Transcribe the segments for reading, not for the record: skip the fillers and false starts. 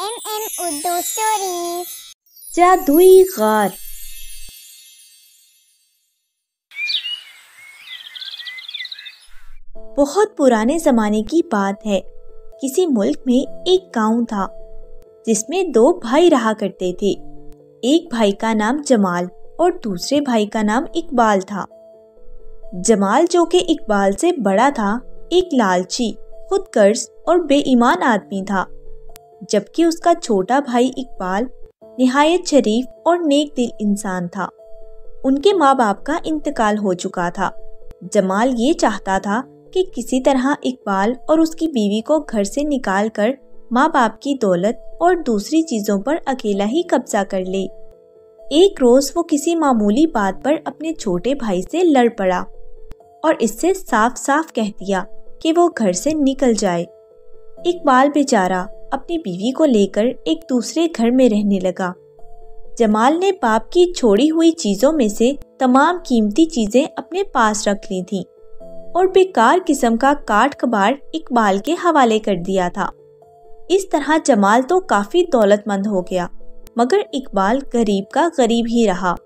Urdu stories. जादुई गार। बहुत पुराने जमाने की बात है। किसी मुल्क में एक गांव था जिसमें दो भाई रहा करते थे। एक भाई का नाम जमाल और दूसरे भाई का नाम इकबाल था। जमाल, जो कि इकबाल से बड़ा था, एक लालची, खुदगर्ज और बेईमान आदमी था, जबकि उसका छोटा भाई इकबाल निहायत शरीफ और नेक दिल इंसान था। उनके माँ बाप का इंतकाल हो चुका था। जमाल ये चाहता था कि किसी तरह इकबाल और उसकी बीवी को घर से निकाल कर माँ बाप की दौलत और दूसरी चीज़ों पर अकेला ही कब्जा कर ले। एक रोज़ वो किसी मामूली बात पर अपने छोटे भाई से लड़ पड़ा और इससे साफ साफ कह दिया कि वो घर से निकल जाए। इकबाल बेचारा अपनी बीवी को लेकर एक दूसरे घर में रहने लगा। जमाल ने बाप की छोड़ी हुई चीज़ों में से तमाम कीमती चीज़ें अपने पास रख ली थीं और बेकार किस्म का काट कबाड़ इकबाल के हवाले कर दिया था। इस तरह जमाल तो काफ़ी दौलतमंद हो गया, मगर इकबाल गरीब का गरीब ही रहा।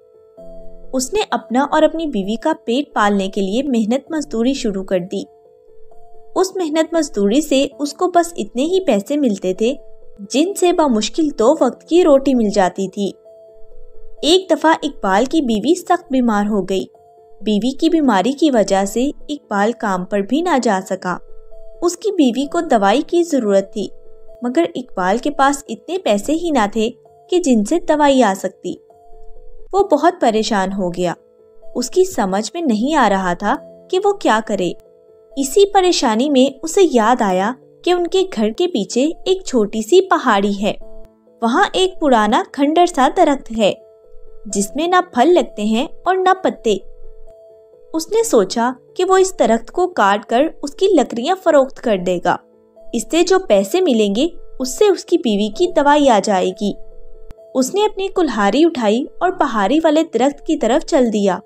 उसने अपना और अपनी बीवी का पेट पालने के लिए मेहनत मजदूरी शुरू कर दी। उस मेहनत मजदूरी से उसको बस इतने ही पैसे मिलते थे जिनसे बामुश्किल 2 वक्त की रोटी मिल जाती थी। एक दफ़ा इकबाल की बीवी सख्त बीमार हो गई। बीवी की बीमारी की वजह से इकबाल काम पर भी ना जा सका। उसकी बीवी को दवाई की ज़रूरत थी, मगर इकबाल के पास इतने पैसे ही ना थे कि जिनसे दवाई आ सकती। वो बहुत परेशान हो गया। उसकी समझ में नहीं आ रहा था कि वो क्या करे। इसी परेशानी में उसे याद आया कि उनके घर के पीछे एक छोटी सी पहाड़ी है। वहाँ एक पुराना खंडर सा दरख्त है जिसमें ना फल लगते हैं और ना पत्ते। उसने सोचा कि वो इस दरख्त को काट कर उसकी लकड़ियाँ फरोख्त कर देगा। इससे जो पैसे मिलेंगे उससे उसकी बीवी की दवाई आ जाएगी। उसने अपनी कुल्हाड़ी उठाई और पहाड़ी वाले दरख्त की तरफ चल दिया।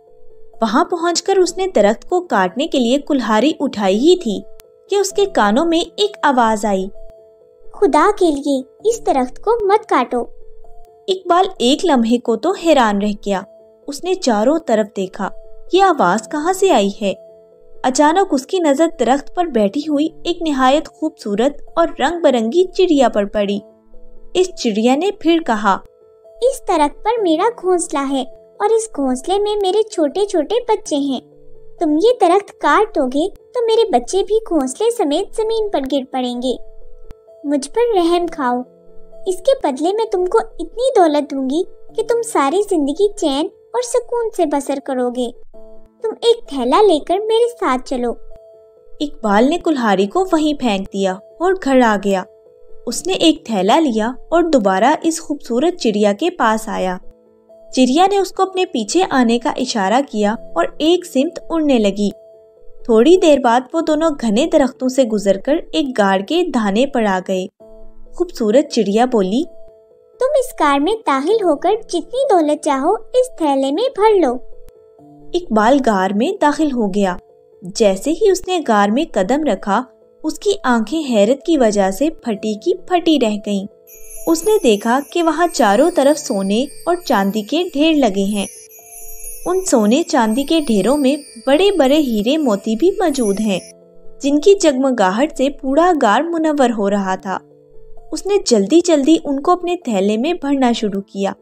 वहां पहुंचकर उसने दरख्त को काटने के लिए कुल्हाड़ी उठाई ही थी कि उसके कानों में एक आवाज आई, खुदा के लिए इस दरख्त को मत काटो। इकबाल एक लम्हे को तो हैरान रह गया। उसने चारों तरफ देखा, ये आवाज कहाँ से आई है। अचानक उसकी नजर दरख्त पर बैठी हुई एक निहायत खूबसूरत और रंग बिरंगी चिड़िया पर पड़ी। इस चिड़िया ने फिर कहा, इस दरख्त पर मेरा घोंसला है और इस घोंसले में मेरे छोटे छोटे बच्चे हैं। तुम ये दरख्त काट दोगे तो मेरे बच्चे भी घोंसले समेत जमीन पर गिर पड़ेंगे। मुझ पर रहम खाओ। इसके बदले में तुमको इतनी दौलत दूंगी कि तुम सारी जिंदगी चैन और सुकून से बसर करोगे। तुम एक थैला लेकर मेरे साथ चलो। इकबाल ने कुल्हाड़ी को वहीं फेंक दिया और घर आ गया। उसने एक थैला लिया और दोबारा इस खूबसूरत चिड़िया के पास आया। चिड़िया ने उसको अपने पीछे आने का इशारा किया और एक सिमत उड़ने लगी। थोड़ी देर बाद वो दोनों घने दरख्तों से गुजरकर एक गाड़ के धाने पर आ गए। खूबसूरत चिड़िया बोली, तुम इस कार में दाखिल होकर जितनी दौलत चाहो इस थैले में भर लो। इकबाल गार में दाखिल हो गया। जैसे ही उसने गार में कदम रखा, उसकी आंखें हैरत की वजह से फटी की फटी रह गईं। उसने देखा कि वहाँ चारों तरफ सोने और चांदी के ढेर लगे हैं। उन सोने चांदी के ढेरों में बड़े बड़े हीरे मोती भी मौजूद हैं, जिनकी जगमगाहट से पूरा गार मुनव्वर हो रहा था। उसने जल्दी जल्दी उनको अपने थैले में भरना शुरू किया।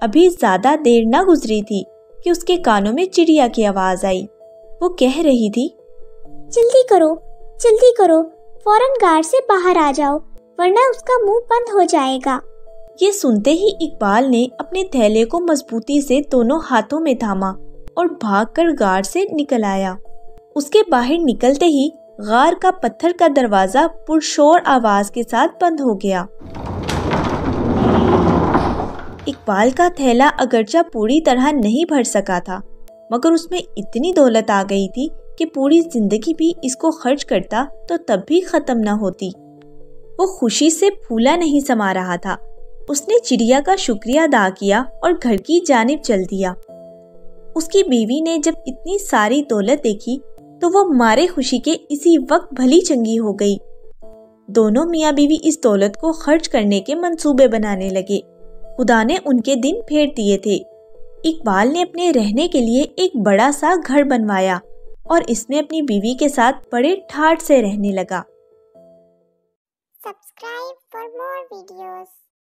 अभी ज्यादा देर न गुजरी थी कि उसके कानों में चिड़िया की आवाज आई। वो कह रही थी, जल्दी करो, फौरन गार से बाहर आ जाओ, वरना उसका मुंह बंद हो जाएगा। ये सुनते ही इकबाल ने अपने थैले को मजबूती से दोनों हाथों में थामा और भागकर गार से निकल आया। उसके बाहर निकलते ही गार का पत्थर का दरवाजा पुरशोर आवाज के साथ बंद हो गया। इकबाल का थैला अगरचा पूरी तरह नहीं भर सका था, मगर उसमें इतनी दौलत आ गई थी कि पूरी जिंदगी भी इसको खर्च करता तो तब भी खत्म न होती। वो खुशी से फूला नहीं समा रहा था। उसने चिड़िया का शुक्रिया अदा किया और घर की जानिब चल दिया। उसकी बीवी ने जब इतनी सारी दौलत देखी तो वो मारे खुशी के इसी वक्त भली चंगी हो गई। دونوں میاں بیوی اس دولت کو خرچ کرنے کے منصوبے بنانے لگے۔ خدا نے ان کے دن پھیر دیے تھے۔ اقبال نے اپنے رہنے کے لیے ایک بڑا سا گھر بنوایا اور اس میں اپنی بیوی کے ساتھ بڑے ٹھاٹھ سے رہنے لگا۔ Subscribe for more videos.